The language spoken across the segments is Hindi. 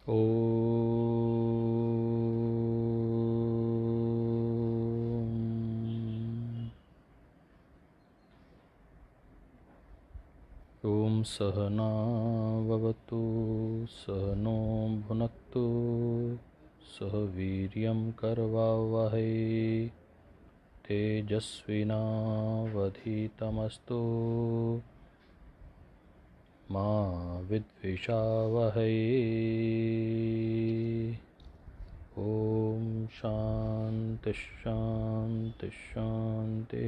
ॐ सहना भवतु सहनो भुनक्तु सह वीर्यं करवावहै तेजस्विनावधीतमस्तु मा विद्विषावहै। ॐ शान्ति शान्ति शान्ति।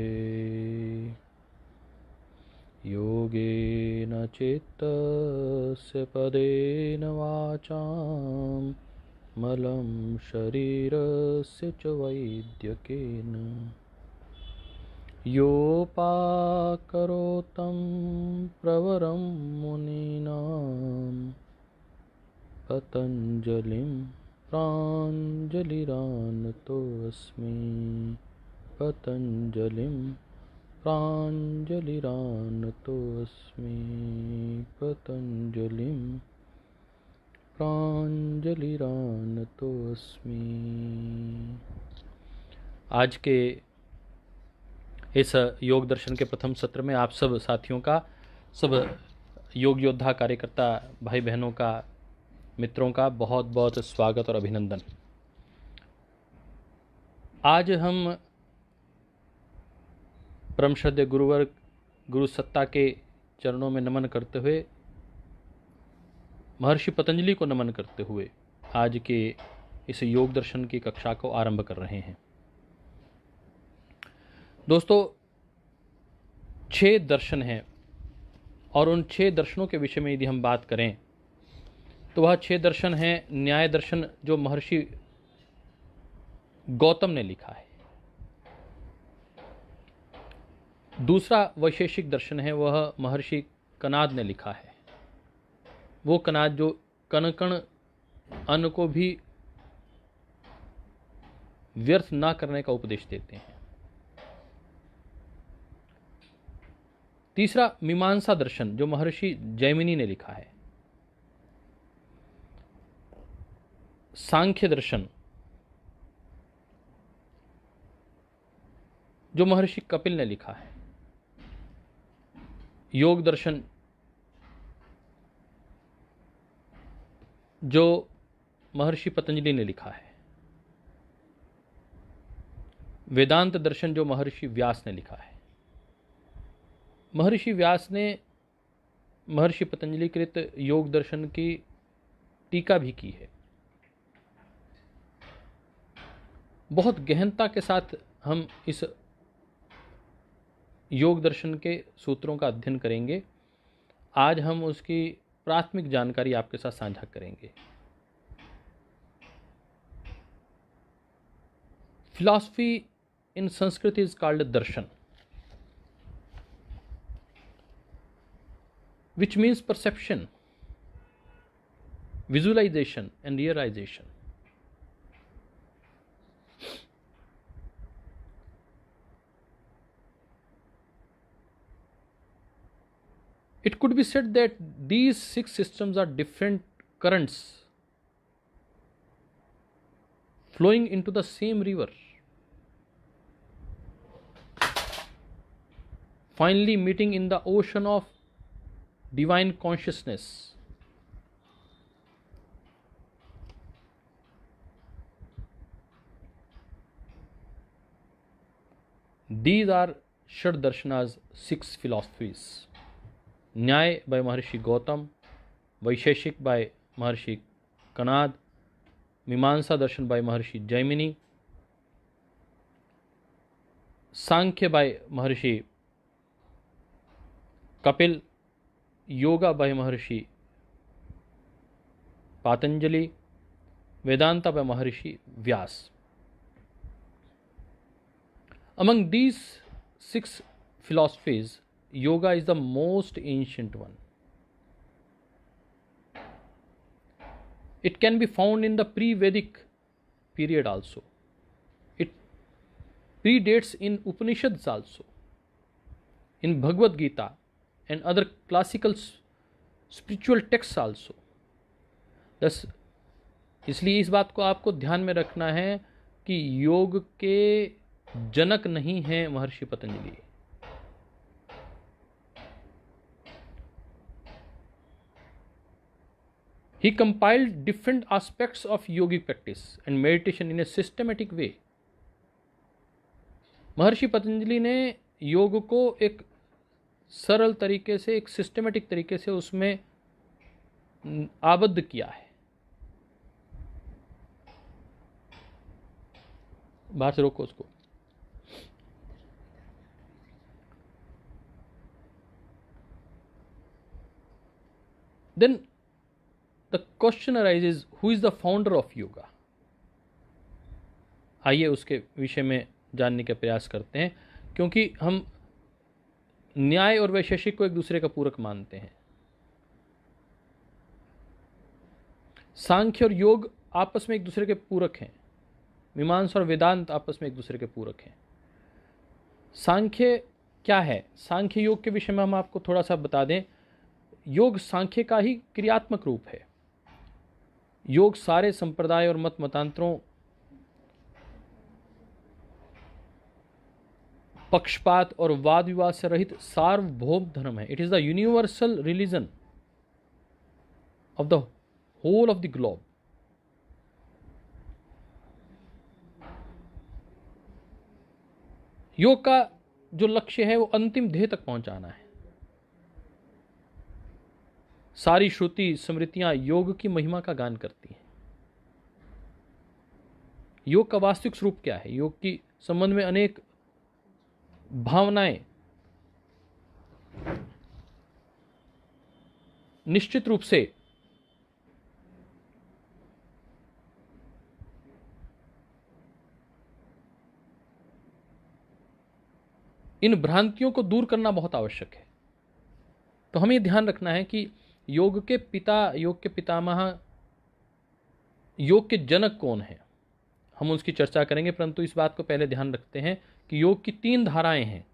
योगेन चित्तस्य पदेन वाचां मलं शरीरस्य च वैद्यकेन योपाकरोतं प्रवरं मुनीनां पतञ्जलिं प्राञ्जलिरानतोऽस्मि पतञ्जलिं प्राञ्जलिरानतोऽस्मि पतञ्जलिं प्राञ्जलिरानतोऽस्मि। आज के इस योग दर्शन के प्रथम सत्र में आप सब साथियों का, सब योग योद्धा कार्यकर्ता भाई बहनों का, मित्रों का बहुत बहुत स्वागत और अभिनंदन। आज हम परम श्रद्धेय गुरुवर गुरु सत्ता के चरणों में नमन करते हुए, महर्षि पतंजलि को नमन करते हुए आज के इस योग दर्शन की कक्षा को आरंभ कर रहे हैं। दोस्तों, 6 दर्शन हैं और उन 6 दर्शनों के विषय में यदि हम बात करें तो वह 6 दर्शन हैं। न्याय दर्शन जो महर्षि गौतम ने लिखा है। दूसरा वैशेषिक दर्शन है, वह महर्षि कनाद ने लिखा है। वो कनाद जो कण कण अन्न को भी व्यर्थ ना करने का उपदेश देते हैं। तीसरा मीमांसा दर्शन जो महर्षि जैमिनी ने लिखा है। सांख्य दर्शन जो महर्षि कपिल ने लिखा है। योग दर्शन जो महर्षि पतंजलि ने लिखा है। वेदांत दर्शन जो महर्षि व्यास ने लिखा है। महर्षि व्यास ने महर्षि पतंजलि कृत योग दर्शन की टीका भी की है। बहुत गहनता के साथ हम इस योग दर्शन के सूत्रों का अध्ययन करेंगे। आज हम उसकी प्राथमिक जानकारी आपके साथ साझा करेंगे। Philosophy in Sanskrit is called Darshan, which means perception, visualization and realization. It could be said that these 6 systems are different currents flowing into the same river, finally meeting in the ocean of divine consciousness. These are Shad Darshana's 6 philosophies. न्याय by Maharshi Gautam, Vaisheshika by महर्षि कनाद, मीमांसा दर्शन by Maharshi Jaimini, Sankhya by Maharshi Kapil, yoga by Maharshi Patanjali, Vedanta by Maharshi Vyas. Among these 6 philosophies, yoga is the most ancient one. It can be found in the pre-Vedic period also. It predates in Upanishads also, in Bhagavad Gita and other classical spiritual texts also. Thus, इसलिए इस बात को आपको ध्यान में रखना है कि योग के जनक नहीं हैं महर्षि Patanjali. He compiled different aspects of yogic practice and meditation in a systematic way. महर्षि पतंजलि ने योग को एक सरल तरीके से, एक सिस्टमेटिक तरीके से उसमें आबद्ध किया है। बाहर से रोको उसको। Then the question arises, who is the founder of yoga? आइए उसके विषय में जानने का प्रयास करते हैं, क्योंकि हम न्याय और वैशेषिक को एक दूसरे का पूरक मानते हैं। सांख्य और योग आपस में एक दूसरे के पूरक हैं। मीमांसा और वेदांत आपस में एक दूसरे के पूरक हैं। सांख्य क्या है? सांख्य योग के विषय में हम आपको थोड़ा सा बता दें। योग सांख्य का ही क्रियात्मक रूप है। योग सारे संप्रदाय और मत मतांतरों, पक्षपात और वाद विवाद से रहित सार्वभौम धर्म है। It is the universal religion of the whole of the globe. योग का जो लक्ष्य है वो अंतिम ध्येय तक पहुंचाना है। सारी श्रुति स्मृतियां योग की महिमा का गान करती हैं। योग का वास्तविक स्वरूप क्या है? योग की संबंध में अनेक भावनाएं निश्चित रूप से इन भ्रांतियों को दूर करना बहुत आवश्यक है। तो हमें ध्यान रखना है कि योग के पिता, योग के पितामह, योग के जनक कौन हैं, हम उसकी चर्चा करेंगे। परंतु इस बात को पहले ध्यान रखते हैं कि योग की 3 धाराएं हैं: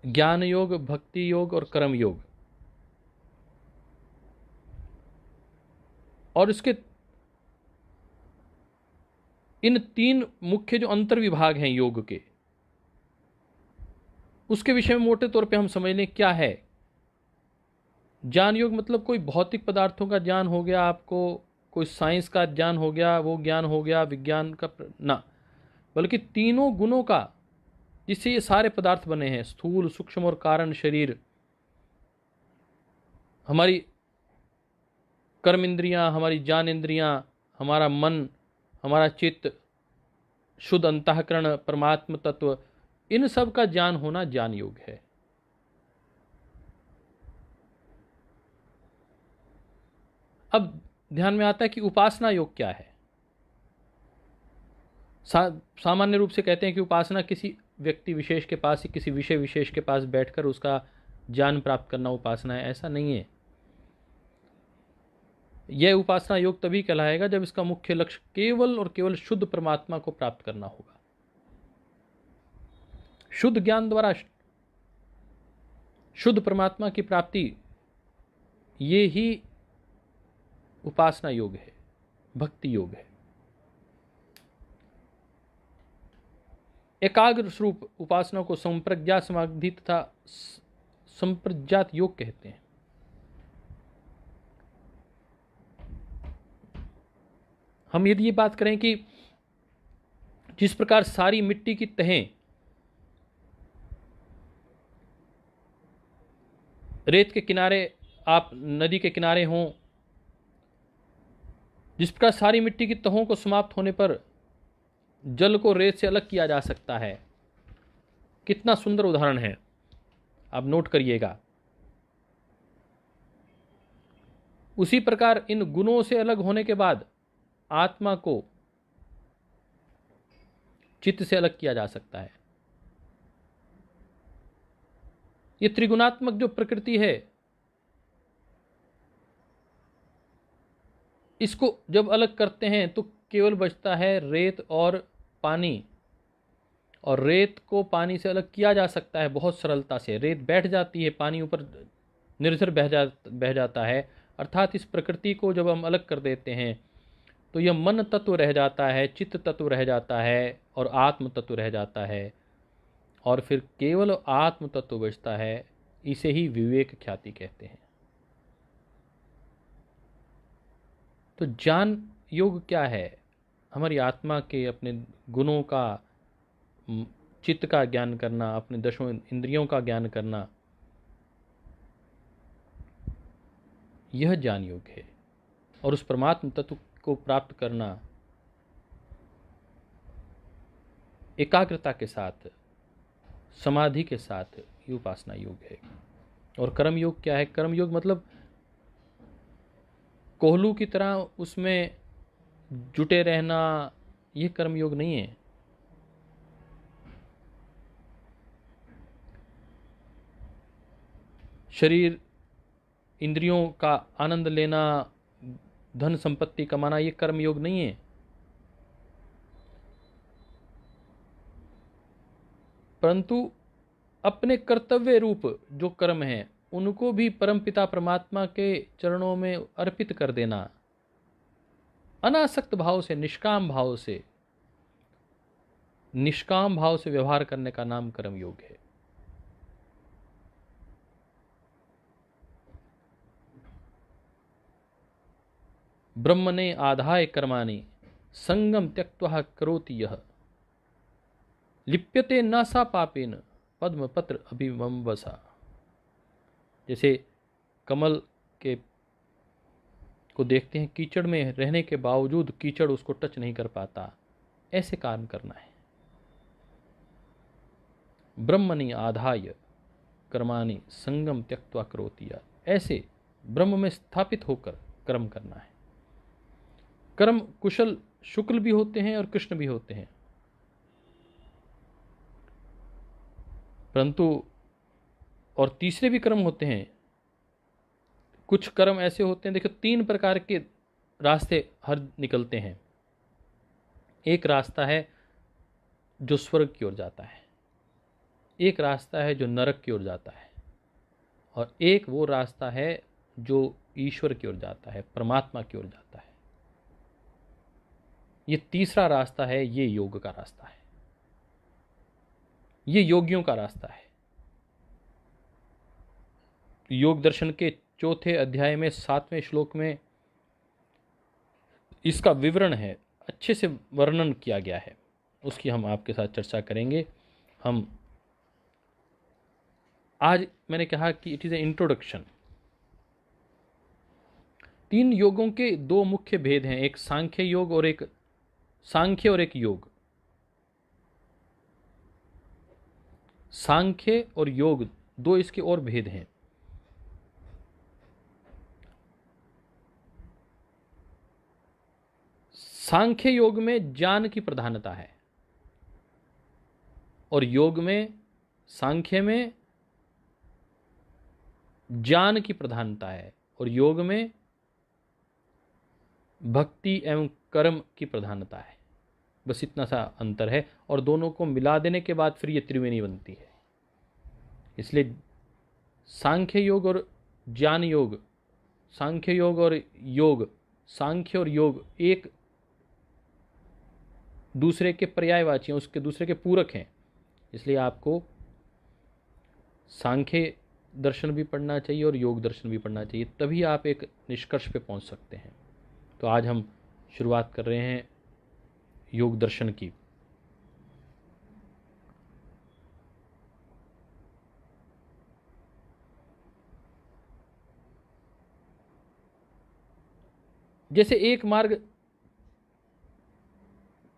ज्ञान योग, भक्ति योग और कर्म योग। और इसके इन 3 मुख्य जो अंतर्विभाग हैं योग के, उसके विषय में मोटे तौर पे हम समझ लें क्या है। ज्ञान योग मतलब कोई भौतिक पदार्थों का ज्ञान हो गया, आपको कोई साइंस का ज्ञान हो गया, वो ज्ञान हो गया विज्ञान का ना, बल्कि तीनों गुणों का, जिससे ये सारे पदार्थ बने हैं, स्थूल, सूक्ष्म और कारण शरीर, हमारी कर्म इंद्रियां, हमारी ज्ञान इंद्रियां, हमारा मन, हमारा चित्त, शुद्ध अंतःकरण, परमात्म तत्व, इन सब का ज्ञान होना ज्ञान योग है। अब ध्यान में आता है कि उपासना योग क्या है। सामान्य रूप से कहते हैं कि उपासना किसी व्यक्ति विशेष के पास, किसी विषय विशेष के पास बैठकर उसका ज्ञान प्राप्त करना उपासना है। ऐसा नहीं है। यह उपासना योग तभी कहलाएगा जब इसका मुख्य लक्ष्य केवल और केवल शुद्ध परमात्मा को प्राप्त करना होगा। शुद्ध ज्ञान द्वारा शुद्ध परमात्मा की प्राप्ति, ये ही उपासना योग है, भक्ति योग है। एकाग्र स्वरूप उपासना को संप्रज्ञात समाधि तथा संप्रज्ञात योग कहते हैं। हम यदि ये बात करें कि जिस प्रकार सारी मिट्टी की तहें रेत के किनारे, आप नदी के किनारे हों, जिस प्रकार सारी मिट्टी की तहों को समाप्त होने पर जल को रेत से अलग किया जा सकता है। कितना सुंदर उदाहरण है, आप नोट करिएगा। उसी प्रकार इन गुणों से अलग होने के बाद आत्मा को चित्त से अलग किया जा सकता है। ये त्रिगुणात्मक जो प्रकृति है, इसको जब अलग करते हैं तो केवल बचता है रेत और पानी। और रेत को पानी से अलग किया जा सकता है बहुत सरलता से। रेत बैठ जाती है, पानी ऊपर निर्झर बह जाता है, अर्थात इस प्रकृति को जब हम अलग कर देते हैं तो यह मन तत्व रह जाता है, चित्त तत्व रह जाता है और आत्म तत्व रह जाता है, और फिर केवल आत्म तत्व बचता है। इसे ही विवेक ख्याति कहते हैं। तो ज्ञान योग क्या है? हमारी आत्मा के अपने गुणों का, चित्त का ज्ञान करना, अपने दशों इंद्रियों का ज्ञान करना, यह ज्ञान योग है। और उस परमात्म तत्व को प्राप्त करना एकाग्रता के साथ, समाधि के साथ, ये उपासना योग है। और कर्म योग क्या है? कर्म योग मतलब कोहलू की तरह उसमें जुटे रहना, यह कर्म योग नहीं है। शरीर इंद्रियों का आनंद लेना, धन संपत्ति कमाना, ये कर्म योग नहीं है। परंतु अपने कर्तव्य रूप जो कर्म हैं उनको भी परमपिता परमात्मा के चरणों में अर्पित कर देना, अनासक्त भाव से, निष्काम भाव से, निष्काम भाव से व्यवहार करने का नाम कर्म योग है। ब्रह्मणे आधाय कर्माणि संगम त्यक्त्वा करोति यः लिप्यते न सा पापेन पद्मपत्र अभिवंवसा। जैसे कमल के को देखते हैं, कीचड़ में रहने के बावजूद कीचड़ उसको टच नहीं कर पाता, ऐसे काम करना है। ब्रह्मणि आधाय कर्माणि संगम त्यक्त्वा करोति यः, ऐसे ब्रह्म में स्थापित होकर कर्म करना है। कर्म कुशल शुक्ल भी होते हैं और कृष्ण भी होते हैं, परंतु और तीसरे भी कर्म होते हैं। कुछ कर्म ऐसे होते हैं, देखो 3 प्रकार के रास्ते हर निकलते हैं। एक रास्ता है जो स्वर्ग की ओर जाता है, एक रास्ता है जो नरक की ओर जाता है, और एक वो रास्ता है जो ईश्वर की ओर जाता है, परमात्मा की ओर जाता है। ये तीसरा रास्ता है, ये योग का रास्ता है, ये योगियों का रास्ता है। योग दर्शन के 4थे अध्याय में 7वें श्लोक में इसका विवरण है, अच्छे से वर्णन किया गया है, उसकी हम आपके साथ चर्चा करेंगे। हम आज, मैंने कहा कि इट इज ए इंट्रोडक्शन। 3 योगों के 2 मुख्य भेद हैं, एक सांख्य योग और एक सांख्य और एक योग। सांख्य और योग 2 इसके और भेद हैं। सांख्य योग में ज्ञान की प्रधानता है, और योग में, सांख्य में ज्ञान की प्रधानता है, और योग में भक्ति एवं कर्म की प्रधानता है। बस इतना सा अंतर है, और दोनों को मिला देने के बाद फिर ये त्रिवेणी बनती है। इसलिए सांख्य योग और ज्ञान योग, सांख्य योग और योग, सांख्य और योग एक दूसरे के पर्यायवाची हैं, उसके दूसरे के पूरक हैं। इसलिए आपको सांख्य दर्शन भी पढ़ना चाहिए और योग दर्शन भी पढ़ना चाहिए, तभी आप एक निष्कर्ष पे पहुंच सकते हैं। तो आज हम शुरुआत कर रहे हैं योग दर्शन की। जैसे एक मार्ग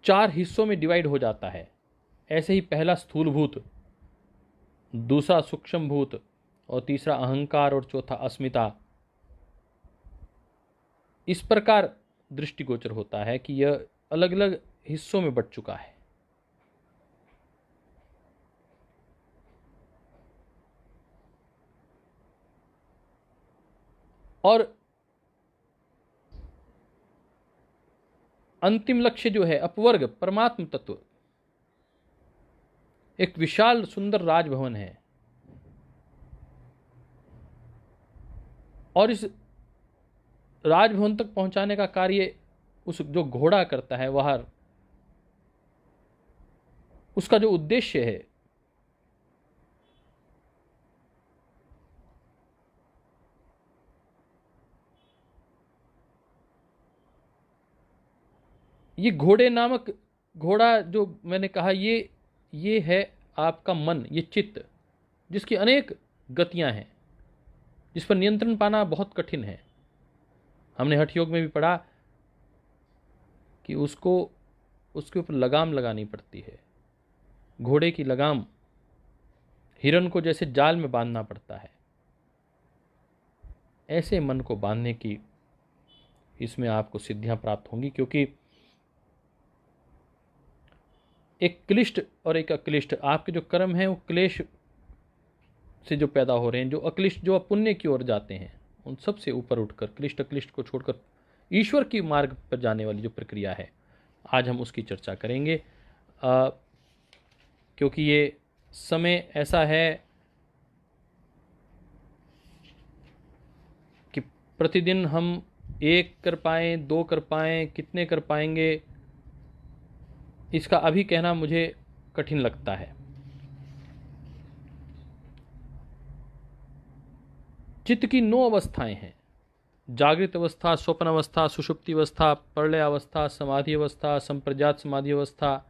4 हिस्सों में डिवाइड हो जाता है, ऐसे ही पहला स्थूलभूत, दूसरा सूक्ष्मभूत, और तीसरा अहंकार, और चौथा अस्मिता, इस प्रकार दृष्टिगोचर होता है कि यह अलग अलग हिस्सों में बंट चुका है। और अंतिम लक्ष्य जो है अपवर्ग, परमात्म तत्व, एक विशाल सुंदर राजभवन है, और इस राजभवन तक पहुंचाने का कार्य उस जो घोड़ा करता है, वह उसका जो उद्देश्य है, ये घोड़े नामक घोड़ा जो मैंने कहा, ये है आपका मन, ये चित्त, जिसकी अनेक गतियां हैं, जिस पर नियंत्रण पाना बहुत कठिन है। हमने हठ योग में भी पढ़ा कि उसको उसके ऊपर लगाम लगानी पड़ती है। घोड़े की लगाम हिरन को जैसे जाल में बांधना पड़ता है, ऐसे मन को बांधने की इसमें आपको सिद्धियां प्राप्त होंगी, क्योंकि एक क्लिष्ट और एक अक्लिष्ट, आपके जो कर्म हैं वो क्लेश से जो पैदा हो रहे हैं, जो अक्लिष्ट, जो पुण्य की ओर जाते हैं, उन सब से ऊपर उठकर क्लिष्ट अक्लिष्ट को छोड़कर ईश्वर की मार्ग पर जाने वाली जो प्रक्रिया है, आज हम उसकी चर्चा करेंगे। क्योंकि ये समय ऐसा है कि प्रतिदिन हम 1 कर पाएँ, 2 कर पाएँ, कितने कर पाएंगे, इसका अभी कहना मुझे कठिन लगता है। चित्त की 9 अवस्थाएं हैं: जागृत अवस्था, स्वप्न अवस्था, सुषुप्ति अवस्था, प्रलय अवस्था, समाधि अवस्था, संप्रज्ञात समाधि अवस्था,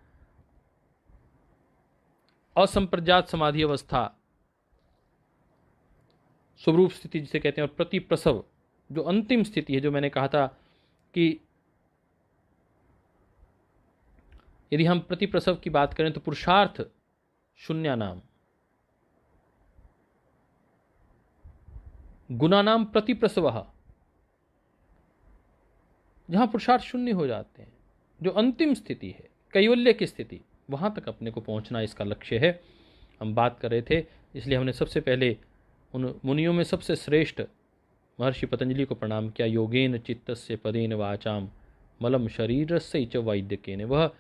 असंप्रज्ञात समाधि अवस्था, स्वरूप स्थिति जिसे कहते हैं, और प्रतिप्रसव जो अंतिम स्थिति है, जो मैंने कहा था कि यदि हम प्रतिप्रसव की बात करें तो पुरुषार्थ शून्यानाम, गुणानाम प्रतिप्रसव, जहां पुरुषार्थ शून्य हो जाते हैं, जो अंतिम स्थिति है, कैवल्य की स्थिति, वहां तक अपने को पहुंचना इसका लक्ष्य है। हम बात कर रहे थे, इसलिए हमने सबसे पहले उन मुनियों में सबसे श्रेष्ठ महर्षि पतंजलि को प्रणाम किया। योगेन चित्तस्य पदेन वाचाम मलम शरीरस्य च वैद्यकेन। वह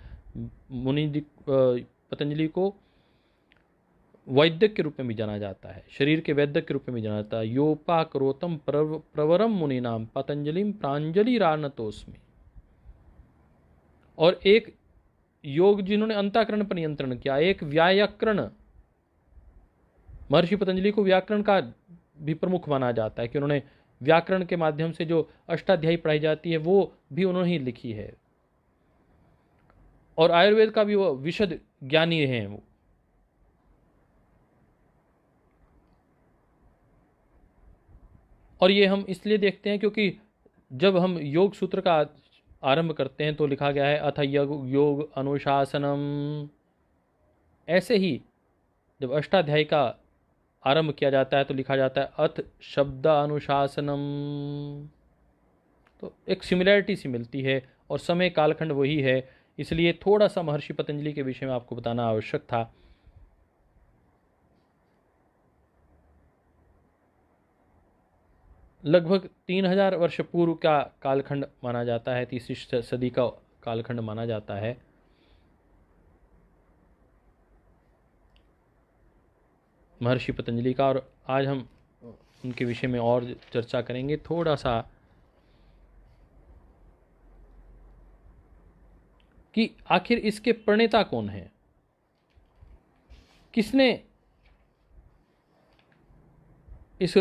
मुनि पतंजलि को वैद्य के रूप में भी जाना जाता है, शरीर के वैद्य के रूप में भी जाना जाता है। योपाकरोतम प्रवरम मुनीनाम पतंजलिम प्रांजलिरानतोस्मि। और एक योग जिन्होंने अंतःकरण पर नियंत्रण किया, एक व्याकरण, महर्षि पतंजलि को व्याकरण का भी प्रमुख माना जाता है कि उन्होंने व्याकरण के माध्यम से जो अष्टाध्यायी पढ़ाई जाती है वो भी उन्होंने ही लिखी है, और आयुर्वेद का भी वो विशद ज्ञानी हैं वो। और ये हम इसलिए देखते हैं क्योंकि जब हम योग सूत्र का आरंभ करते हैं तो लिखा गया है अथ योग अनुशासनम। ऐसे ही जब अष्टाध्यायी का आरंभ किया जाता है तो लिखा जाता है अथ शब्द अनुशासनम। तो एक सिमिलैरिटी सी मिलती है, और समय कालखंड वही है, इसलिए थोड़ा सा महर्षि पतंजलि के विषय में आपको बताना आवश्यक था। लगभग 3000 वर्ष पूर्व का कालखंड माना जाता है, 3री सदी का कालखंड माना जाता है। महर्षि पतंजलि का, और आज हम उनके विषय में और चर्चा करेंगे थोड़ा सा कि आखिर इसके प्रणेता कौन है, किसने इस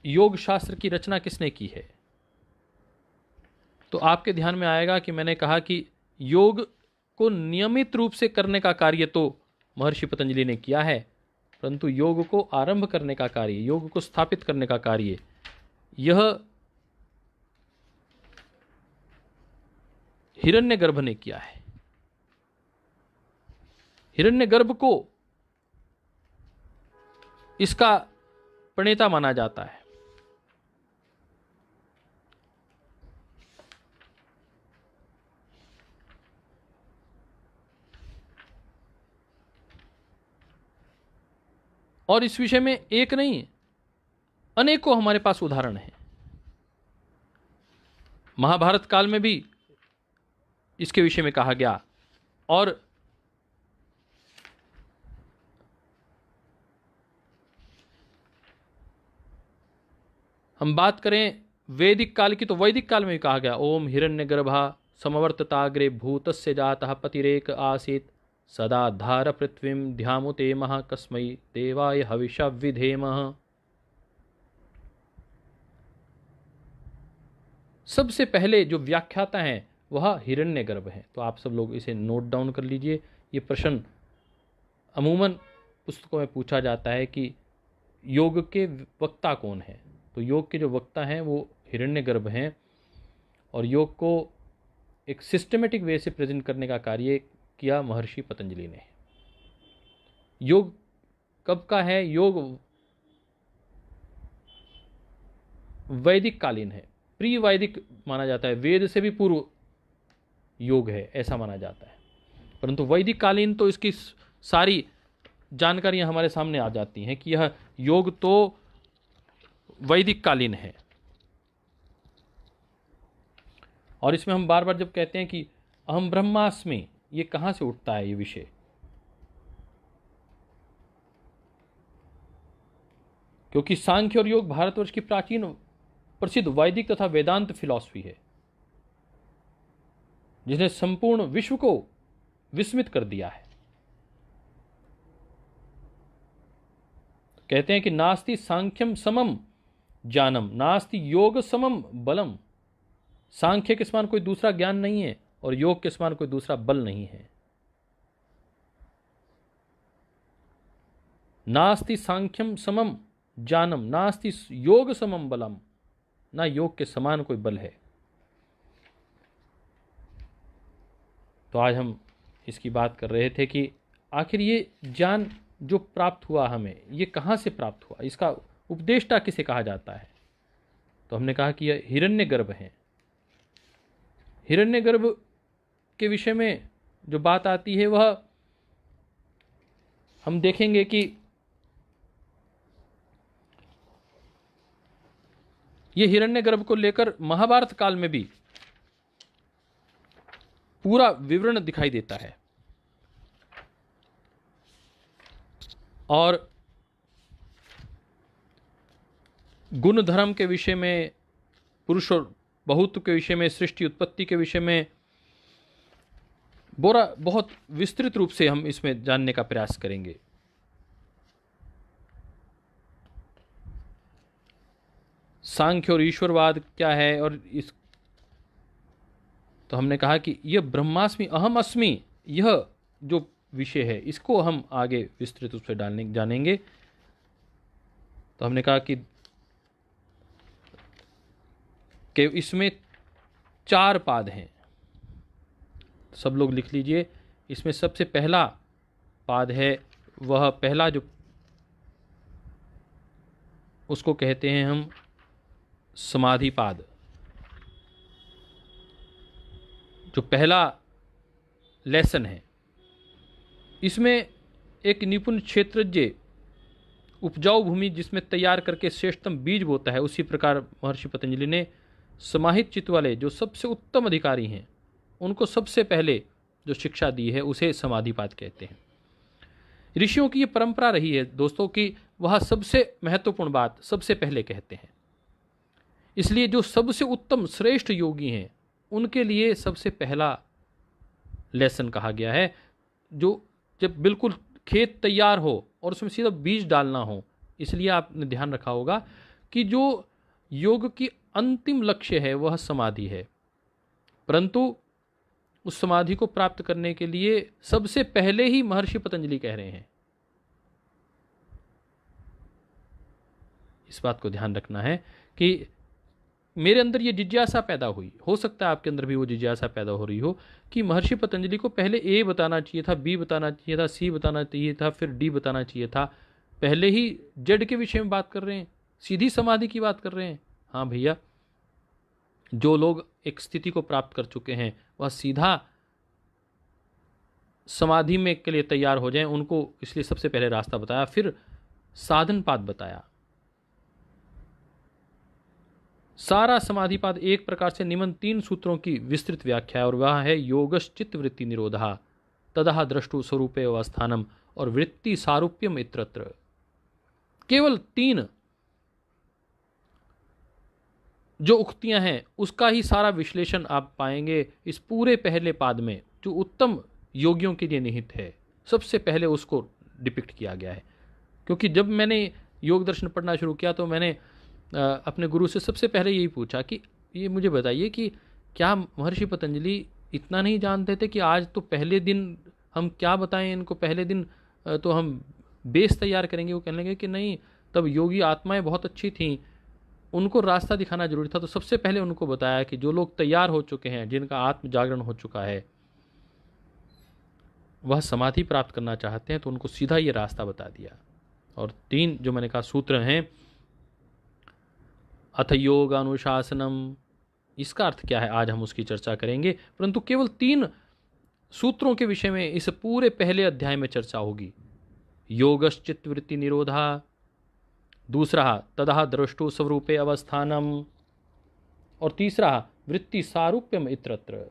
योग शास्त्र की रचना किसने की है। तो आपके ध्यान में आएगा कि मैंने कहा कि योग को नियमित रूप से करने का कार्य तो महर्षि पतंजलि ने किया है, परंतु योग को आरंभ करने का कार्य, योग को स्थापित करने का कार्य, यह हिरण्यगर्भ ने किया है। हिरण्यगर्भ को इसका प्रणेता माना जाता है। और इस विषय में एक नहीं, अनेकों हमारे पास उदाहरण हैं। महाभारत काल में भी इसके विषय में कहा गया, और हम बात करें वैदिक काल की, तो वैदिक काल में भी कहा गया ओम हिरण्यगर्भा समवर्तताग्रे भूतस्य जातः पतिरेक आसीत् सदा धार पृथ्वीं ध्यामुते महाकस्मै देवाय हविषा विधेमः। सबसे पहले जो व्याख्याता हैं वह हिरण्यगर्भ हैं। तो आप सब लोग इसे नोट डाउन कर लीजिए। ये प्रश्न अमूमन पुस्तकों में पूछा जाता है कि योग के वक्ता कौन है। तो योग के जो वक्ता हैं वो हिरण्यगर्भ हैं, और योग को एक सिस्टमेटिक वे से प्रेजेंट करने का कार्य किया महर्षि पतंजलि ने। योग कब का है? योग वैदिक कालीन है, प्री वैदिक माना जाता है, वेद से भी पूर्व योग है ऐसा माना जाता है। परंतु वैदिक कालीन तो इसकी सारी जानकारियां हमारे सामने आ जाती हैं कि यह योग तो वैदिक कालीन है। और इसमें हम बार बार जब कहते हैं कि अहम ब्रह्मास्मि, ये कहां से उठता है ये विषय? क्योंकि सांख्य और योग भारतवर्ष की प्राचीन प्रसिद्ध वैदिक तथा वेदांत फिलॉसफी है, जिसने संपूर्ण विश्व को विस्मित कर दिया है। कहते हैं कि नास्ति सांख्यम समम ज्ञानम नास्ति योग समम बलम। सांख्य के समान कोई दूसरा ज्ञान नहीं है और योग के समान कोई दूसरा बल नहीं है। नास्ति सांख्यम समम ज्ञानम नास्ति योग समम बलम, ना योग के समान कोई बल है। तो आज हम इसकी बात कर रहे थे कि आखिर ये ज्ञान जो प्राप्त हुआ हमें, ये कहाँ से प्राप्त हुआ, इसका उपदेष्टा किसे कहा जाता है? तो हमने कहा कि यह हिरण्यगर्भ हैं। हिरण्यगर्भ के विषय में जो बात आती है वह हम देखेंगे कि ये हिरण्यगर्भ को लेकर महाभारत काल में भी पूरा विवरण दिखाई देता है। और गुण धर्म के विषय में, पुरुष और बहुत्व के विषय में, सृष्टि उत्पत्ति के विषय में बहुत विस्तृत रूप से हम इसमें जानने का प्रयास करेंगे। सांख्य और ईश्वरवाद क्या है, और इस तो हमने कहा कि यह ब्रह्मास्मि अहम अस्मि, यह जो विषय है इसको हम आगे विस्तृत रूप से जानेंगे। तो हमने कहा कि इसमें 4 पाद हैं। सब लोग लिख लीजिए। इसमें सबसे पहला पाद है, वह पहला जो उसको कहते हैं हम समाधि पाद। जो पहला लेसन है, इसमें एक निपुण क्षेत्रज्ञ उपजाऊ भूमि जिसमें तैयार करके श्रेष्ठतम बीज बोता है, उसी प्रकार महर्षि पतंजलि ने समाहित चित्त वाले जो सबसे उत्तम अधिकारी हैं उनको सबसे पहले जो शिक्षा दी है उसे समाधिपाद कहते हैं। ऋषियों की ये परंपरा रही है दोस्तों कि वह सबसे महत्वपूर्ण बात सबसे पहले कहते हैं। इसलिए जो सबसे उत्तम श्रेष्ठ योगी हैं उनके लिए सबसे पहला लेसन कहा गया है। जो जब बिल्कुल खेत तैयार हो और उसमें सीधा बीज डालना हो, इसलिए आपने ध्यान रखा होगा कि जो योग की अंतिम लक्ष्य है वह समाधि है, परंतु उस समाधि को प्राप्त करने के लिए सबसे पहले ही महर्षि पतंजलि कह रहे हैं। इस बात को ध्यान रखना है कि मेरे अंदर ये जिज्ञासा पैदा हुई, हो सकता है आपके अंदर भी वो जिज्ञासा पैदा हो रही हो कि महर्षि पतंजलि को पहले ए बताना चाहिए था, बी बताना चाहिए था, सी बताना चाहिए था, फिर डी बताना चाहिए था। पहले ही जड़ के विषय में बात कर रहे हैं, सीधी समाधि की बात कर रहे हैं। हाँ भैया, जो लोग एक स्थिति को प्राप्त कर चुके हैं वह सीधा समाधि में के लिए तैयार हो जाएं, उनको इसलिए सबसे पहले रास्ता बताया, फिर साधन पाद बताया। सारा समाधिपाद एक प्रकार से निम्न 3 सूत्रों की विस्तृत व्याख्या है, और वह है योगश्चित्त वृत्ति निरोधा, तदह द्रष्टु स्वरूपे अवस्थानम और वृत्ति सारूप्यम इत्रत्र। केवल 3 जो उक्तियां हैं उसका ही सारा विश्लेषण आप पाएंगे इस पूरे पहले पाद में, जो उत्तम योगियों के लिए निहित है। सबसे पहले उसको डिपिक्ट किया गया है। क्योंकि जब मैंने योग दर्शन पढ़ना शुरू किया तो मैंने अपने गुरु से सबसे पहले यही पूछा कि ये मुझे बताइए कि क्या महर्षि पतंजलि इतना नहीं जानते थे कि आज तो पहले दिन हम क्या बताएं इनको, पहले दिन तो हम बेस तैयार करेंगे। वो कहने लगे कि नहीं, तब योगी आत्माएं बहुत अच्छी थीं, उनको रास्ता दिखाना जरूरी था। तो सबसे पहले उनको बताया कि जो लोग तैयार हो चुके हैं, जिनका आत्म जागरण हो चुका है, वह समाधि प्राप्त करना चाहते हैं, तो उनको सीधा ये रास्ता बता दिया। और 3 जो मैंने कहा सूत्र हैं, अथ योग अनुशासनम, इसका अर्थ क्या है आज हम उसकी चर्चा करेंगे, परंतु केवल 3 सूत्रों के विषय में इस पूरे पहले अध्याय में चर्चा होगी। योगश्चित्त वृत्ति निरोधा, दूसरा तदह द्रष्टु स्वरूपे अवस्थानम, और तीसरा वृत्ति सारूप्यम इत्रत्र।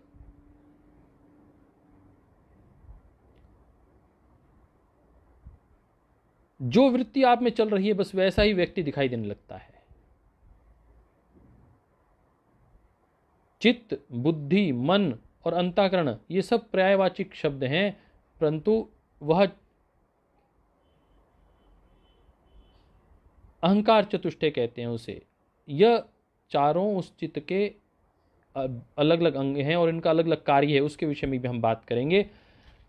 जो वृत्ति आप में चल रही है बस वैसा ही व्यक्ति दिखाई देने लगता है। चित्त, बुद्धि, मन और अंतःकरण ये सब पर्यायवाचिक शब्द हैं, परंतु वह अहंकार चतुष्टय कहते हैं उसे। यह चारों उस चित्त के अलग अलग अंग हैं और इनका अलग अलग कार्य है, उसके विषय में भी हम बात करेंगे।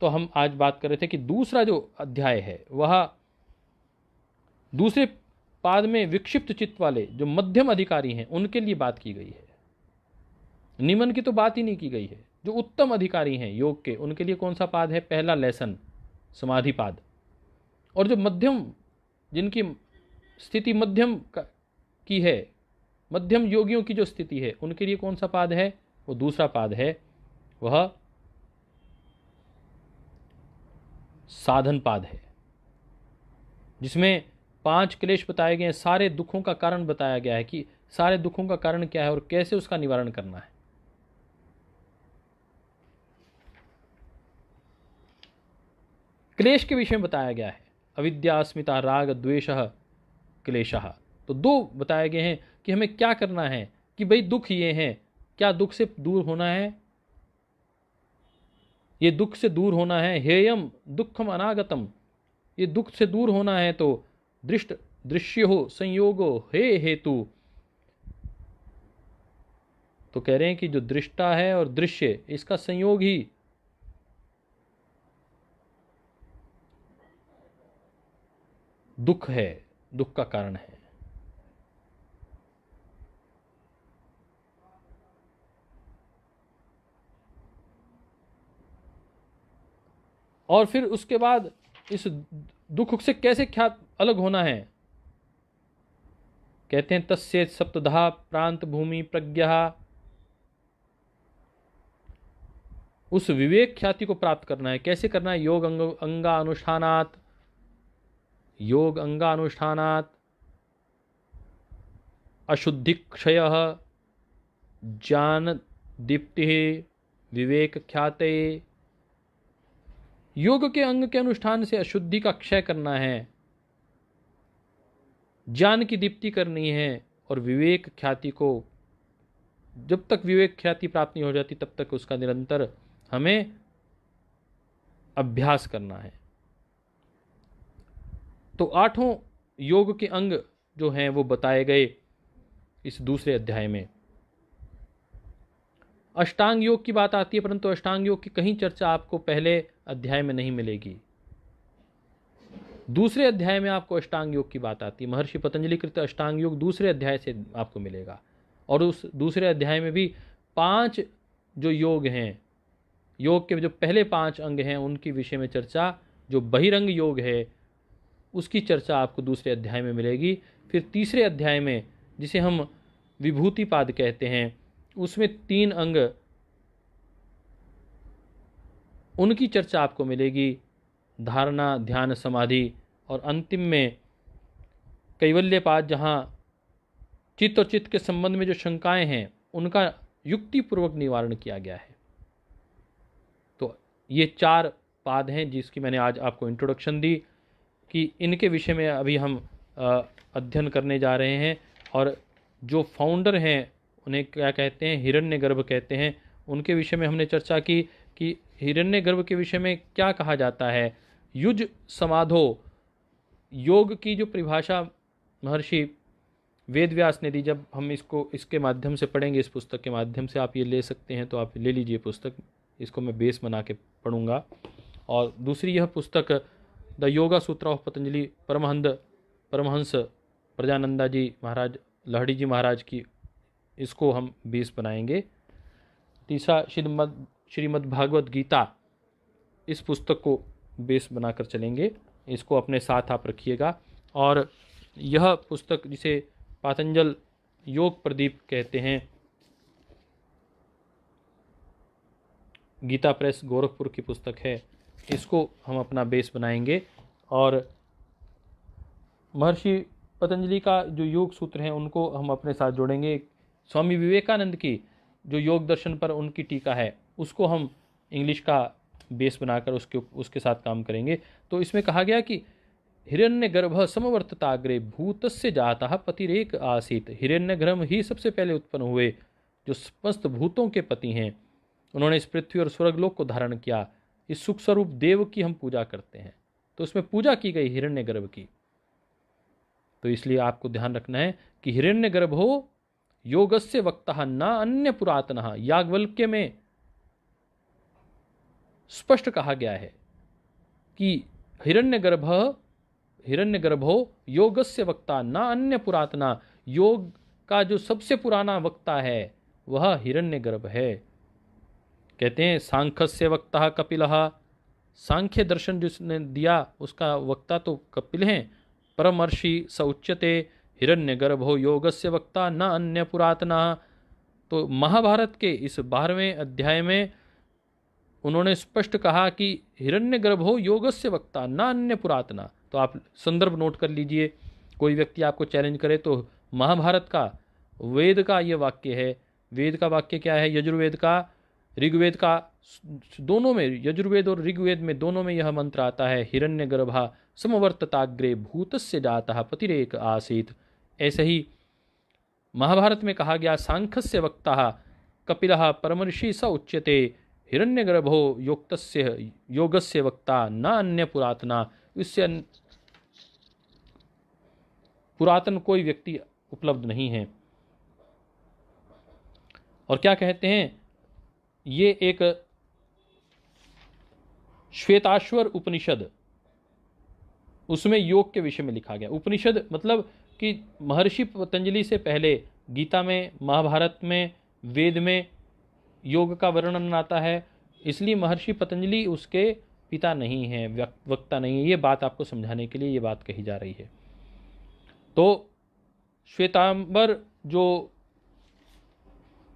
तो हम आज बात कर रहे थे कि दूसरा जो अध्याय है वह दूसरे पाद में विक्षिप्त चित्त वाले जो मध्यम अधिकारी हैं उनके लिए बात की गई है। निमन की तो बात ही नहीं की गई है। जो उत्तम अधिकारी हैं योग के, उनके लिए कौन सा पाद है? पहला लेसन, समाधि पाद। और जो मध्यम, जिनकी स्थिति मध्यम की है, मध्यम योगियों की जो स्थिति है, उनके लिए कौन सा पाद है? वो दूसरा पाद है, वह साधन पाद है, जिसमें 5 क्लेश बताए गए हैं। सारे दुखों का कारण बताया गया है कि सारे दुखों का कारण क्या है और कैसे उसका निवारण करना है। क्लेश के विषय में बताया गया है, अविद्या, अस्मिता, राग, द्वेष, क्लेशः। तो 2 बताए गए हैं कि हमें क्या करना है, कि भाई दुख ये हैं, क्या दुख से दूर होना है? ये दुख से दूर होना है। हेयम दुखम अनागतम, ये दुख से दूर होना है तो दृश्य हो संयोगो हे हेतु। तो कह रहे हैं कि जो दृष्टा है और दृश्य, इसका संयोग ही दुख है, दुख का कारण है। और फिर उसके बाद इस दुख से कैसे क्या अलग होना है? कहते हैं तस्य सप्तधा प्रांत भूमि प्रज्ञा, उस विवेक ख्याति को प्राप्त करना है। कैसे करना है? योग अंगानुष्ठानात्, योग अंगानुष्ठानात् अशुद्धि क्षय ज्ञान दीप्ति विवेक ख्याते। योग के अंग के अनुष्ठान से अशुद्धि का क्षय करना है, ज्ञान की दीप्ति करनी है, और विवेक ख्याति को, जब तक विवेक ख्याति प्राप्त नहीं हो जाती तब तक उसका निरंतर हमें अभ्यास करना है। तो 8 योग के अंग जो हैं वो बताए गए इस दूसरे अध्याय में। अष्टांग योग की बात आती है, परंतु अष्टांग योग की कहीं चर्चा आपको पहले अध्याय में नहीं मिलेगी। दूसरे अध्याय में आपको अष्टांग योग की बात आती है। महर्षि पतंजलि कृत अष्टांग योग दूसरे अध्याय से आपको मिलेगा। और उस दूसरे अध्याय में भी 5 जो योग हैं, योग के जो पहले 5 अंग हैं, उनकी विषय में चर्चा, जो बहिरंग योग है उसकी चर्चा आपको दूसरे अध्याय में मिलेगी। फिर तीसरे अध्याय में, जिसे हम विभूति पाद कहते हैं, उसमें 3 अंग, उनकी चर्चा आपको मिलेगी, धारणा, ध्यान, समाधि। और अंतिम में कैवल्य पाद, जहाँ चित्त और चित्त के संबंध में जो शंकाएं हैं उनका युक्तिपूर्वक निवारण किया गया है। तो ये 4 पाद हैं जिसकी मैंने आज आपको इंट्रोडक्शन दी कि इनके विषय में अभी हम अध्ययन करने जा रहे हैं। और जो फाउंडर हैं उन्हें क्या कहते हैं, हिरण्यगर्भ कहते हैं। उनके विषय में हमने चर्चा की कि हिरण्यगर्भ के विषय में क्या कहा जाता है। युज समाधो, योग की जो परिभाषा महर्षि वेदव्यास ने दी, जब हम इसके माध्यम से पढ़ेंगे, इस पुस्तक के माध्यम से आप ये ले सकते हैं तो आप ले लीजिए पुस्तक, इसको मैं बेस बना के पढ़ूंगा। और दूसरी यह पुस्तक द योगा सूत्र ऑफ पतंजलि परमहंस प्रजानंदा जी महाराज, लहड़ी जी महाराज की, इसको हम बेस बनाएंगे। तीसरा श्रीमद् भागवत गीता, इस पुस्तक को बेस बनाकर चलेंगे, इसको अपने साथ आप रखिएगा। और यह पुस्तक जिसे पातंजल योग प्रदीप कहते हैं, गीता प्रेस गोरखपुर की पुस्तक है, इसको हम अपना बेस बनाएंगे। और महर्षि पतंजलि का जो योग सूत्र हैं उनको हम अपने साथ जोड़ेंगे। स्वामी विवेकानंद की जो योग दर्शन पर उनकी टीका है, उसको हम इंग्लिश का बेस बनाकर उसके साथ काम करेंगे। तो इसमें कहा गया कि हिरण्यगर्भ समवर्तताग्रे भूतस्य जातः पतिरेक आसीत। हिरण्यगर्भ ही सबसे पहले उत्पन्न हुए, जो समस्त भूतों के पति हैं। उन्होंने इस पृथ्वी और स्वर्गलोक को धारण किया। इस सुख स्वरूप देव की हम पूजा करते हैं, तो उसमें पूजा की गई हिरण्यगर्भ की। तो इसलिए आपको ध्यान रखना है कि हिरण्यगर्भो योगस्य वक्ता न अन्य पुरातनः। याज्ञवल्क्य में स्पष्ट कहा गया है कि हिरण्यगर्भो योगस्य वक्ता न अन्य पुरातना। योग का जो सबसे पुराना वक्ता है वह हिरण्यगर्भ है। कहते हैं सांख्यस्य वक्ता कपिलः, सांख्य दर्शन जिसने दिया उसका वक्ता तो कपिल हैं। परमर्षि स उच्यते हिरण्यगर्भो योगस्य वक्ता न अन्य पुरातना। तो महाभारत के इस 12वें अध्याय में उन्होंने स्पष्ट कहा कि हिरण्यगर्भो योगस्य वक्ता न अन्य पुरातना। तो आप संदर्भ नोट कर लीजिए, कोई व्यक्ति आपको चैलेंज करे तो महाभारत का, वेद का ये वाक्य है। वेद का वाक्य क्या है? यजुर्वेद का, ऋग्वेद का, दोनों में, यजुर्वेद और ऋग्वेद में दोनों में यह मंत्र आता है, हिरण्यगर्भा समवर्तताग्रे भूतस्य जातः पतिरेक आसीत। ऐसे ही महाभारत में कहा गया सांख्यस्य वक्ता कपिलः परमर्षि स उच्यते हिरण्यगर्भो योक्तस्य योगस्य वक्ता न अन्य पुरातना। इससे पुरातन कोई व्यक्ति उपलब्ध नहीं है। और क्या कहते हैं, ये एक श्वेताश्वर उपनिषद, उसमें योग के विषय में लिखा गया। उपनिषद मतलब कि महर्षि पतंजलि से पहले गीता में, महाभारत में, वेद में योग का वर्णन आता है, इसलिए महर्षि पतंजलि उसके पिता नहीं हैं, वक्ता नहीं है। ये बात आपको समझाने के लिए ये बात कही जा रही है। तो श्वेतांबर, जो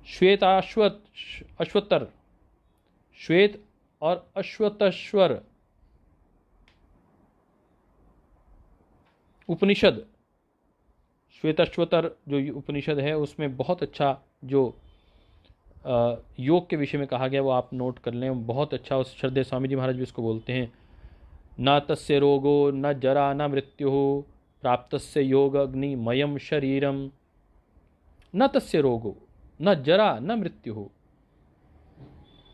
अश्वत्तर, श्वेत और अश्वतश्वर उपनिषद, श्वेताश्वतर जो उपनिषद है उसमें बहुत अच्छा जो योग के विषय में कहा गया वो आप नोट कर लें, बहुत अच्छा। उस श्रद्धेय स्वामी जी महाराज भी उसको बोलते हैं, न तस्य रोगो न जरा न मृत्यु प्राप्तस्य योग अग्निमयम शरीरम। न तस्य रोगो न जरा न मृत्यु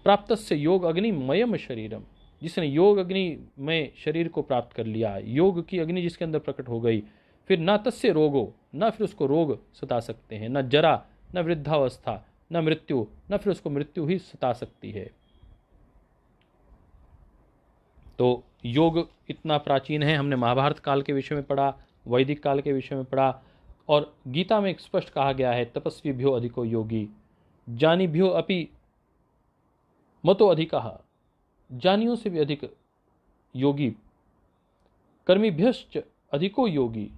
प्राप्तस्य योग अग्निमयम शरीरम। जिसने योग अग्नि में शरीर को प्राप्त कर लिया, योग की अग्नि जिसके अंदर प्रकट हो गई, फिर न तस्य रोगो, न फिर उसको रोग सता सकते हैं, न जरा, न वृद्धावस्था, न मृत्यु, न फिर उसको मृत्यु ही सता सकती है। तो योग इतना प्राचीन है। हमने महाभारत काल के विषय में पढ़ा, वैदिक काल के विषय में पढ़ा, और गीता में स्पष्ट कहा गया है तपस्वीभ्यो अधिको योगी ज्ञानीभ्यो अपि मतो अधिकः। ज्ञानियों से भी अधिक योगी, कर्मीभ्यश्च अधिको योगी,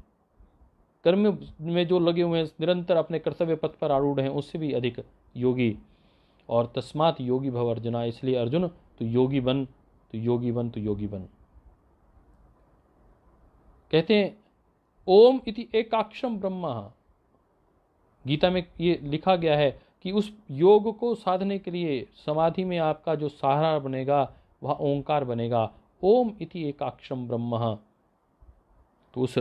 कर्म में जो लगे हुए हैं, निरंतर अपने कर्तव्य पथ पर आरूढ़ हैं, उससे भी अधिक योगी। और तस्मात् योगी भव अर्जुना, इसलिए अर्जुन तो योगी बन, तो योगी बन, तो योगी बन। कहते हैं ओम इति एकाक्षरम ब्रह्म। गीता में ये लिखा गया है कि उस योग को साधने के लिए समाधि में आपका जो सहारा बनेगा वह ओंकार बनेगा। ओम इति एकाक्षरम ब्रह्म। तो उस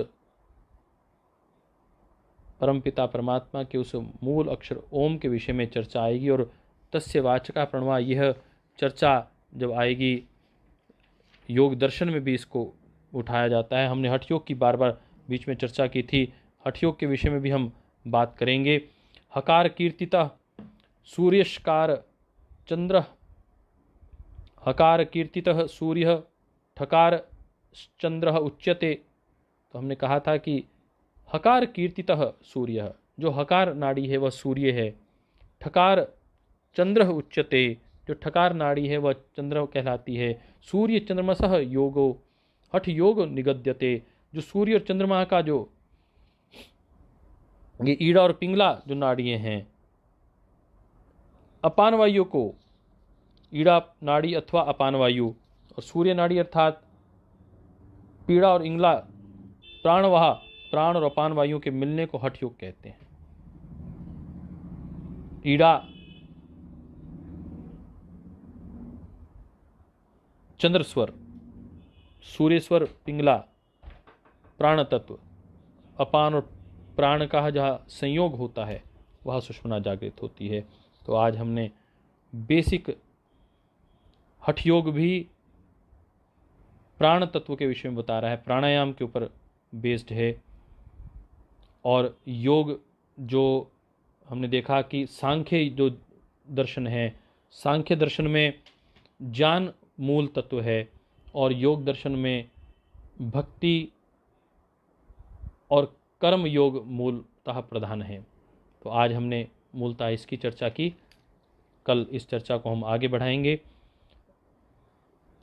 परमपिता परमात्मा के उस मूल अक्षर ओम के विषय में चर्चा आएगी। और तस्य वाचका प्रणवा, यह चर्चा जब आएगी, योग दर्शन में भी इसको उठाया जाता है। हमने हठ योग की बार बार बीच में चर्चा की थी, हठ योग के विषय में भी हम बात करेंगे। हकार कीर्तितः सूर्यष्कार चंद्र, हकार कीर्तितः सूर्य ठकार चंद्र उच्यते। तो हमने कहा था कि हकार कीर्तितः सूर्य, जो हकार नाड़ी है वह सूर्य है। ठकार चंद्र उच्यते, जो ठकार नाड़ी है वह चंद्र कहलाती है। सूर्य चंद्रमसः योगो हठ योग निगद्यते, जो सूर्य और चंद्रमा का जो ये ईड़ा और पिंगला जो नाड़ियां हैं, अपान वायु को ईड़ा नाड़ी अथवा अपान वायु, और सूर्य नाड़ी अर्थात पीड़ा और इंगला प्राणवाह, प्राण और अपान वायु के मिलने को हठ योग कहते हैं। ईड़ा चंद्र स्वर, सूर्य स्वर पिंगला प्राण तत्व, अपान और प्राण का जहाँ संयोग होता है वह सुषुम्ना जागृत होती है। तो आज हमने बेसिक हठ योग भी प्राण तत्व के विषय में बता रहा है, प्राणायाम के ऊपर बेस्ड है। और योग जो हमने देखा कि सांख्य जो दर्शन है, सांख्य दर्शन में ज्ञान मूल तत्व है और योग दर्शन में भक्ति और कर्म योग मूलतः प्रधान है। तो आज हमने मूलतः इसकी चर्चा की, कल इस चर्चा को हम आगे बढ़ाएंगे।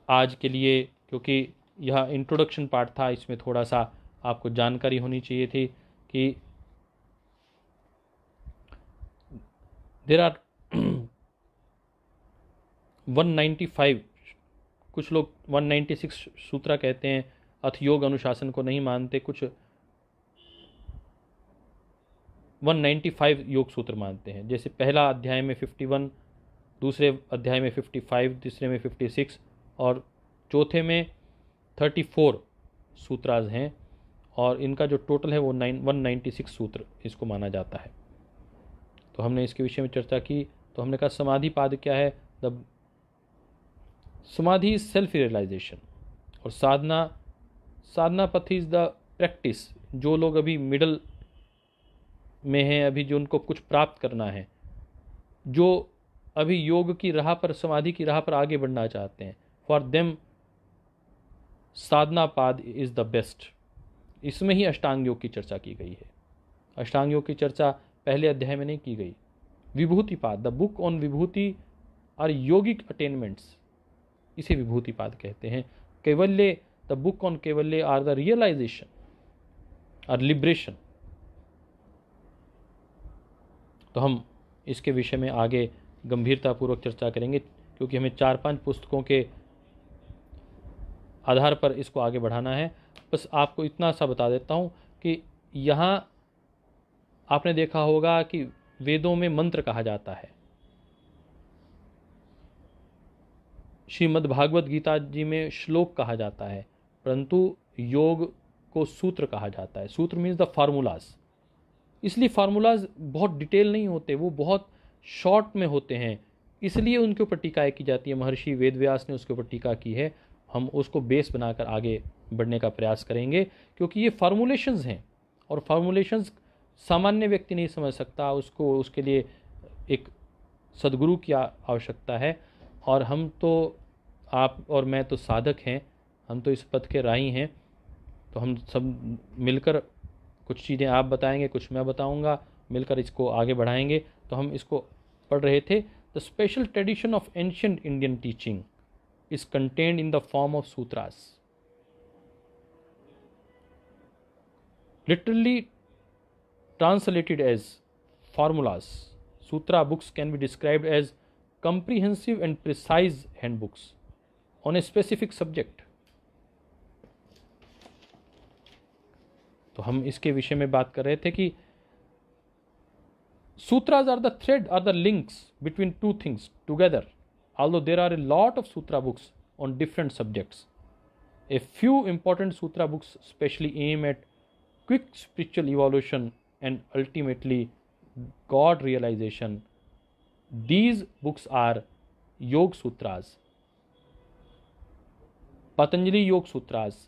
आज के लिए, क्योंकि यह इंट्रोडक्शन पार्ट था, इसमें थोड़ा सा आपको जानकारी होनी चाहिए थी कि देयर आर 195, कुछ लोग 196 सूत्र कहते हैं, अथ योग अनुशासन को नहीं मानते, कुछ 195 योग सूत्र मानते हैं। जैसे पहला अध्याय में 51, दूसरे अध्याय में 55, तीसरे में 56 और चौथे में 34 सूत्राज हैं, और इनका जो टोटल है वो 196 सूत्र इसको माना जाता है। तो हमने इसके विषय में चर्चा की। तो हमने कहा समाधि पाद क्या है? द समाधि सेल्फ रियलाइजेशन, और साधना पथ इज द प्रैक्टिस। जो लोग अभी मिडल में हैं, अभी जो उनको कुछ प्राप्त करना है, जो अभी योग की राह पर, समाधि की राह पर आगे बढ़ना चाहते हैं, फॉर देम साधना पाद इज द बेस्ट। इसमें ही अष्टांग योग की चर्चा की गई है। अष्टांग योग की चर्चा पहले अध्याय में नहीं की गई। Vibhuti Pada, the book on Vibhuti or yogic attainments, इसे विभूति पाद कहते हैं। Kaivalya, the book on Kaivalya or the realisation or liberation. तो हम इसके विषय में आगे गंभीरतापूर्वक चर्चा करेंगे, क्योंकि हमें 4-5 पुस्तकों के आधार पर इसको आगे बढ़ाना है। बस आपको इतना सा बता देता हूँ कि यहाँ आपने देखा होगा कि वेदों में मंत्र कहा जाता है, श्रीमद् भागवत गीता जी में श्लोक कहा जाता है, परंतु योग को सूत्र कहा जाता है। सूत्र मीन्स द फार्मूलाज। इसलिए फार्मूलाज बहुत डिटेल नहीं होते, वो बहुत शॉर्ट में होते हैं, इसलिए उनके ऊपर टीकाएं की जाती है। महर्षि वेदव्यास ने उसके ऊपर टीका की है। हम उसको बेस बनाकर आगे बढ़ने का प्रयास करेंगे, क्योंकि ये फार्मूलेशंस हैं और फार्मूलेशंस सामान्य व्यक्ति नहीं समझ सकता। उसको, उसके लिए एक सद्गुरु की आवश्यकता है। और हम तो, आप और मैं तो साधक हैं, हम तो इस पथ के राही हैं। तो हम सब मिलकर, कुछ चीज़ें आप बताएंगे, कुछ मैं बताऊंगा, मिलकर इसको आगे बढ़ाएंगे। तो हम इसको पढ़ रहे थे। The special tradition of ancient Indian teaching is contained in the form of sutras. Literally translated as formulas, sutra books can be described as comprehensive and precise handbooks on a specific subject. तो हम इसके विषय में बात कर रहे थे कि sutras are the thread, are the links between two things together. Although there are a lot of sutra books on different subjects, a few important sutra books specially aim at quick spiritual evolution and ultimately God realization. These books are Yoga Sutras, Patanjali Yoga Sutras.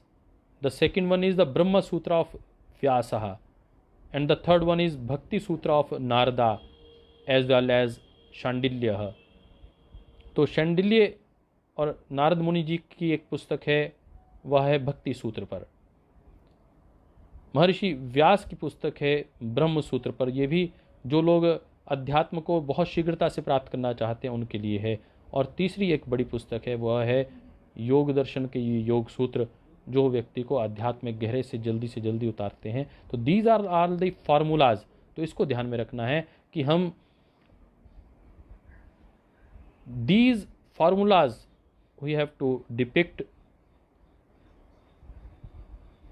The second one is the Brahma Sutra of Vyasaha, and the third one is Bhakti Sutra of Narada, as well as Shandilya. तो शांडिल्य और नारद मुनि जी की एक पुस्तक है, वह है भक्ति सूत्र पर. महर्षि व्यास की पुस्तक है ब्रह्म सूत्र पर. ये भी जो लोग अध्यात्म को बहुत शीघ्रता से प्राप्त करना चाहते हैं उनके लिए है. और तीसरी एक बड़ी पुस्तक है, वह है योग दर्शन के ये योग सूत्र, जो व्यक्ति को अध्यात्म में गहरे से जल्दी उतारते हैं. तो these are all the formulas. तो इसको ध्यान में रखना है कि हम these formulas we have to depict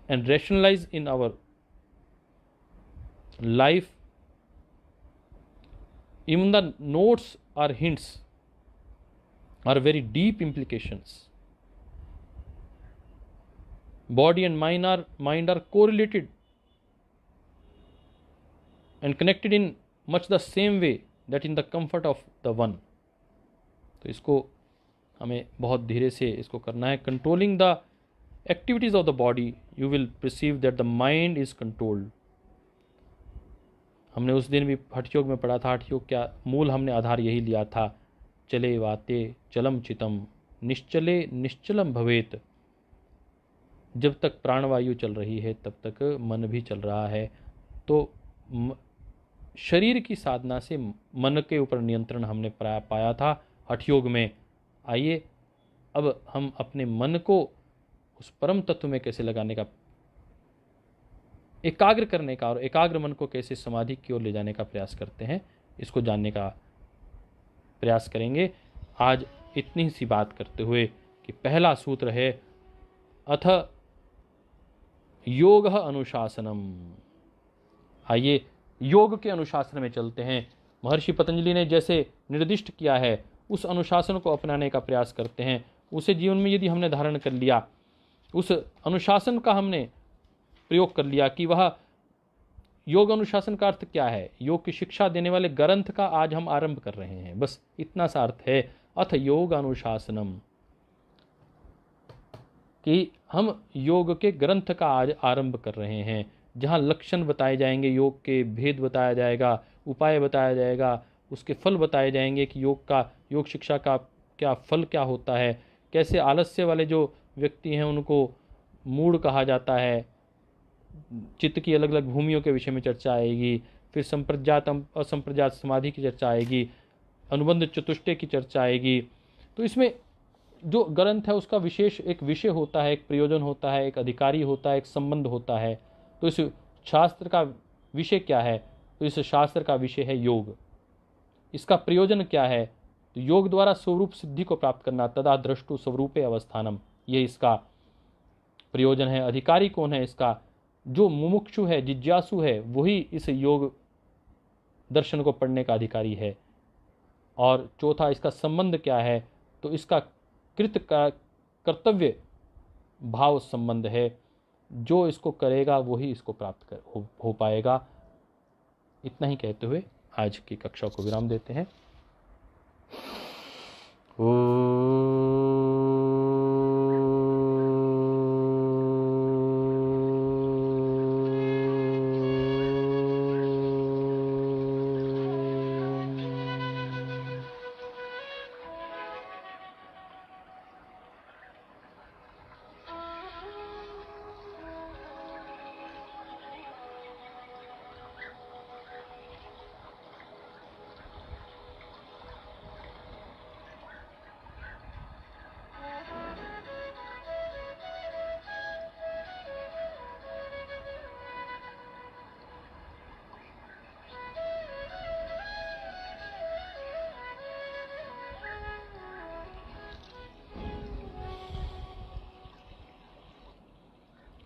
and rationalize in our life. Even the notes or hints are very deep implications. Body and mind are correlated and connected in much the same way that in the comfort of the one. तो इसको हमें बहुत धीरे से इसको करना है. Controlling the activities of the body, you will perceive that the mind is controlled. हमने उस दिन भी हठयोग में पढ़ा था. हठयोग क्या मूल हमने आधार यही लिया था, चले वाते चलम चितम निश्चले निश्चलम भवेत. जब तक प्राणवायु चल रही है तब तक मन भी चल रहा है. तो शरीर की साधना से मन के ऊपर नियंत्रण हमने पाया था हठयोग में. आइए अब हम अपने मन को उस परम तत्व में कैसे लगाने का, एकाग्र करने का, और एकाग्र मन को कैसे समाधि की ओर ले जाने का प्रयास करते हैं, इसको जानने का प्रयास करेंगे आज. इतनी सी बात करते हुए कि पहला सूत्र है अथ योग अनुशासनम. आइए योग के अनुशासन में चलते हैं. महर्षि पतंजलि ने जैसे निर्दिष्ट किया है उस अनुशासन को अपनाने का प्रयास करते हैं. उसे जीवन में यदि हमने धारण कर लिया, उस अनुशासन का हमने प्रयोग कर लिया कि वह योग अनुशासन का अर्थ क्या है, योग की शिक्षा देने वाले ग्रंथ का आज हम आरंभ कर रहे हैं. बस इतना सा अर्थ है अथ योग अनुशासनम, कि हम योग के ग्रंथ का आज आरंभ कर रहे हैं, जहाँ लक्षण बताए जाएंगे, योग के भेद बताया जाएगा, उपाय बताया जाएगा, उसके फल बताए जाएंगे कि योग शिक्षा का क्या फल क्या होता है, कैसे आलस्य वाले जो व्यक्ति हैं उनको मूढ़ कहा जाता है, चित्त की अलग अलग भूमियों के विषय में चर्चा आएगी, फिर संप्रज्ञात असंप्रज्ञात समाधि की चर्चा आएगी, अनुबंध चतुष्टय की चर्चा आएगी. तो इसमें जो ग्रंथ है उसका विशेष एक विषय होता है, एक प्रयोजन होता है, एक अधिकारी होता है, एक संबंध होता है. तो इस शास्त्र का विषय क्या है? तो इस शास्त्र का विषय है योग. इसका प्रयोजन क्या है? तो योग द्वारा स्वरूप सिद्धि को प्राप्त करना, तदा दृष्टु स्वरूपे अवस्थानम, ये इसका प्रयोजन है. अधिकारी कौन है इसका? जो मुमुक्षु है, जिज्ञासु है, वही इस योग दर्शन को पढ़ने का अधिकारी है. और चौथा, इसका संबंध क्या है? तो इसका कृत का कर्तव्य भाव संबंध है. जो इसको करेगा वही इसको प्राप्त हो पाएगा. इतना ही कहते हुए आज की कक्षा को विराम देते हैं.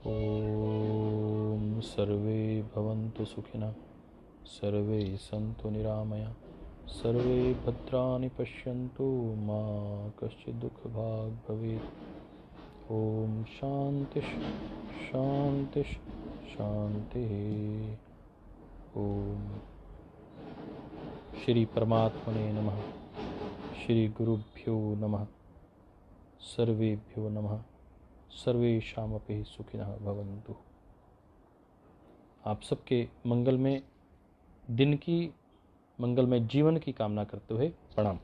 ओम सर्वे भवन्तु सुखिनः, सर्वे सन्तु निरामया, सर्वे भद्राणि पश्यन्तु, मा कश्चित् दुःखभाग् भवेत्. ओम शांति शांति शांति. श्री परमात्मने नमः। श्री गुरुभ्यो नमः। सर्वेभ्यो नमः। सर्वेषामपि सुखिनः भवन्तु। आप सबके मंगलमय दिन की, मंगलमय जीवन की कामना करते हुए प्रणाम।